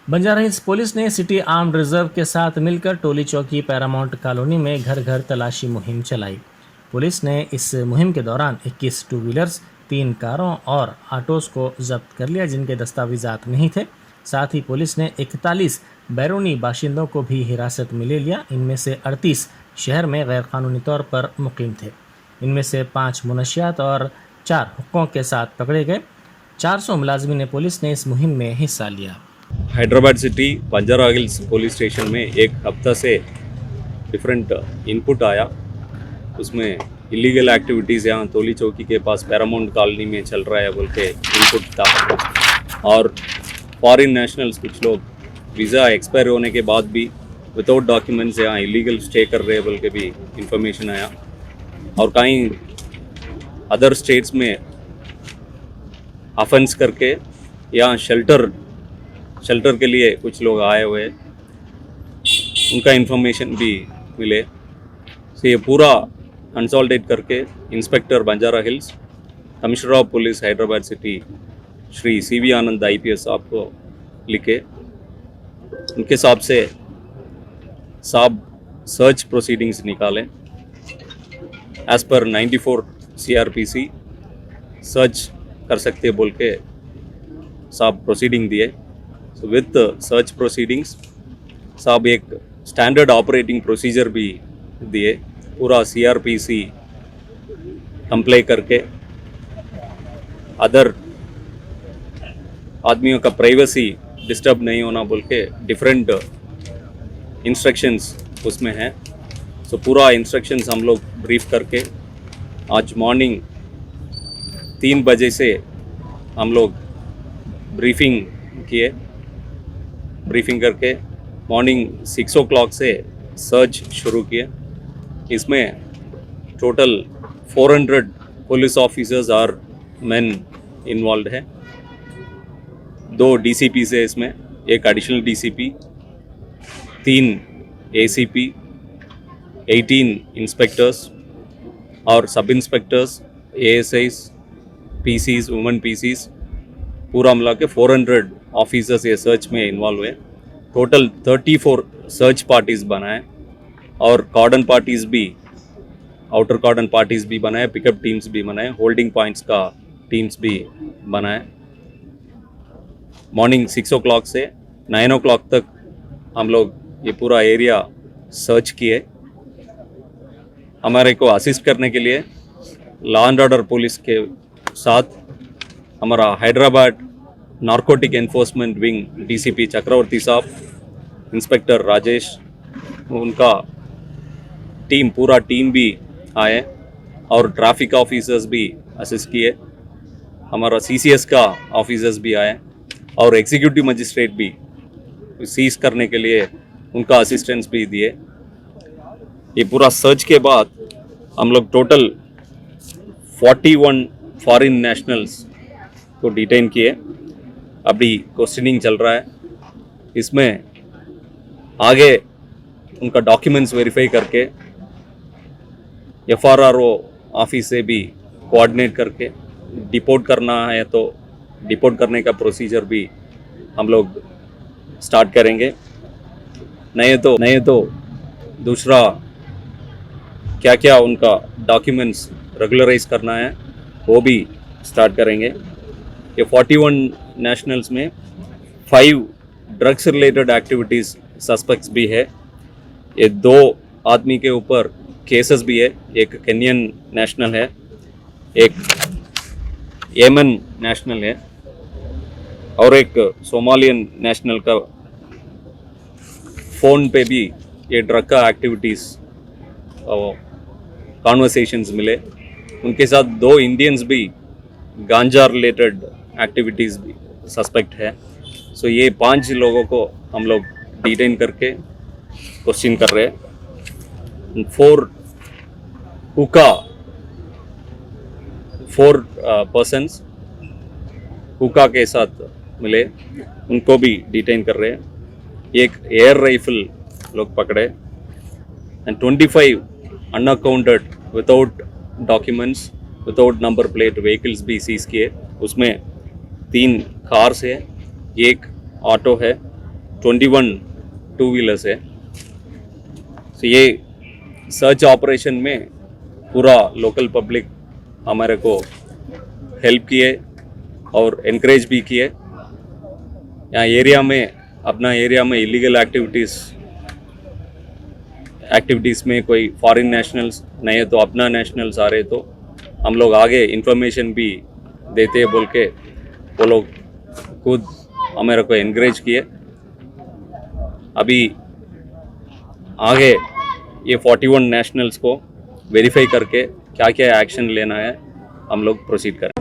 Banjara hills police ने city armed reserve के साथ मिलकर टोली चौकी पैरामाउंट कॉलोनी में घर घर तलाशी मुहिम चलाई। पुलिस ने इस मुहिम के दौरान 21 टू व्हीलर्स, 3 कारों और ऑटोस को जब्त कर लिया जिनके दस्तावेजात नहीं थे। साथ ही पुलिस ने 41 बैरूनी बाशिंदों को भी हिरासत में ले लिया। इनमें से 38 शहर में गैरकानूनी तौर पर मुकीम थे। इनमें से 5 मुनशियात और 4 हुक्कों के साथ पकड़े गए। 400 मुलाजमीन पुलिस ने इस मुहिम में हिस्सा लिया। Hyderabad city Banjara hills police station में एक हफ्ता से डिफरेंट इनपुट आया। उसमें इलीगल एक्टिविटीज़ यहाँ तोली चौकी के पास पैरामाउंट कॉलोनी में चल रहा है बोल के इनपुट था। और फॉरेन नेशनल्स कुछ लोग वीज़ा एक्सपायर होने के बाद भी विदाउट डॉक्यूमेंट्स यहाँ इलीगल स्टे कर रहे हैं बोल के भी इंफॉर्मेशन आया। और कहीं अदर स्टेट्स में अफेंस करके यहाँ शेल्टर के लिए कुछ लोग आए हुए, उनका इन्फॉर्मेशन भी मिले। तो ये पूरा कंसोलिडेट करके inspector Banjara hills, commissioner of police Hyderabad city Shri CV Anand IPS साहब को लिखे। उनके हिसाब से साहब सर्च प्रोसीडिंग्स निकालें। एज पर 94 CRPC सर्च कर सकते बोल के साहब प्रोसीडिंग दिए। So with सर्च प्रोसीडिंग्स साहब एक स्टैंडर्ड ऑपरेटिंग प्रोसीजर भी दिए। पूरा CRPC कंप्लाई करके अदर आदमियों का प्राइवेसी डिस्टर्ब नहीं होना बोल के डिफरेंट इंस्ट्रक्शंस उसमें हैं। सो पूरा इंस्ट्रक्शंस हम लोग ब्रीफ करके आज मॉर्निंग 3 बजे से हम लोग ब्रीफिंग किए। ब्रीफिंग करके मॉर्निंग 6 o'clock से सर्च शुरू किए। इसमें टोटल 400 पुलिस ऑफिसर्स और मैन इन्वॉल्व है। 2 DCPs है इसमें, एक एडिशनल DCP, 3 ACP, 18 इंस्पेक्टर्स और सब inspectors, ASIs, PCs, women PCs, पूरा मिला के 400 ऑफिसर्स ये सर्च में इन्वॉल्व हुए। टोटल 34 सर्च पार्टीज बनाए और कॉर्डन पार्टीज भी, आउटर कॉर्डन पार्टीज भी बनाए, पिकअप टीम्स भी बनाए, होल्डिंग पॉइंट्स का टीम्स भी बनाए। मॉर्निंग 6 o'clock से 9 o'clock तक हम लोग ये पूरा एरिया सर्च किए। हमारे को असिस्ट करने के लिए लॉ एंड ऑर्डर पुलिस के साथ हमारा Hyderabad narcotic enforcement wing DCP चक्रवर्ती साहब, इंस्पेक्टर राजेश, उनका टीम, पूरा टीम भी आए और ट्रैफिक ऑफिसर्स भी असिस्ट किए। हमारा CCS का ऑफिसर्स भी आए और एग्जीक्यूटिव मजिस्ट्रेट भी सीज करने के लिए उनका असिस्टेंस भी दिए। ये पूरा सर्च के बाद हम लोग टोटल 41 फॉरेन नेशनल्स को डिटेन किए। अभी क्वेश्चनिंग चल रहा है। इसमें आगे उनका डॉक्यूमेंट्स वेरीफाई करके FRRO ऑफिस से भी कोऑर्डिनेट करके डिपोर्ट करना है तो डिपोर्ट करने का प्रोसीजर भी हम लोग स्टार्ट करेंगे। नहीं तो दूसरा क्या क्या उनका डॉक्यूमेंट्स रेगुलराइज करना है वो भी स्टार्ट करेंगे। ये 41 नेशनल्स में 5 ड्रग्स रिलेटेड एक्टिविटीज़ सस्पेक्ट्स भी है। ये 2 आदमी के ऊपर केसेस भी है। एक केनियन नेशनल है, एक येमन नेशनल है और एक सोमालियन नेशनल का फ़ोन पे भी ये ड्रग का एक्टिविटीज़ कॉन्वर्सेशंस मिले। उनके साथ 2 इंडियंस भी गांजा रिलेटेड एक्टिविटीज़ भी सस्पेक्ट है। सो ये 5 लोगों को हम लोग डिटेन करके क्वेश्चन कर रहे हैं। 4 पर्सन्स हुक्का के साथ मिले, उनको भी डिटेन कर रहे हैं। एक एयर राइफल लोग पकड़े and 25 unaccounted without documents, without number plate vehicles भी सीज किए। उसमें 3 कार्स है, एक ऑटो है 21 टू व्हीलर्स है। तो ये सर्च ऑपरेशन में पूरा लोकल पब्लिक हमारे को हेल्प किए और इनकरेज भी किए। यहाँ एरिया में अपना एरिया में इलीगल एक्टिविटीज़ में कोई फॉरेन नेशनल्स नहीं है तो अपना नेशनल्स आ रहे तो हम लोग आगे इंफॉर्मेशन भी देते बोल के वो लोग खुद हमारे को इनकरेज किए। अभी आगे ये 41 नेशनल्स को वेरीफाई करके क्या क्या एक्शन लेना है हम लोग प्रोसीड करें।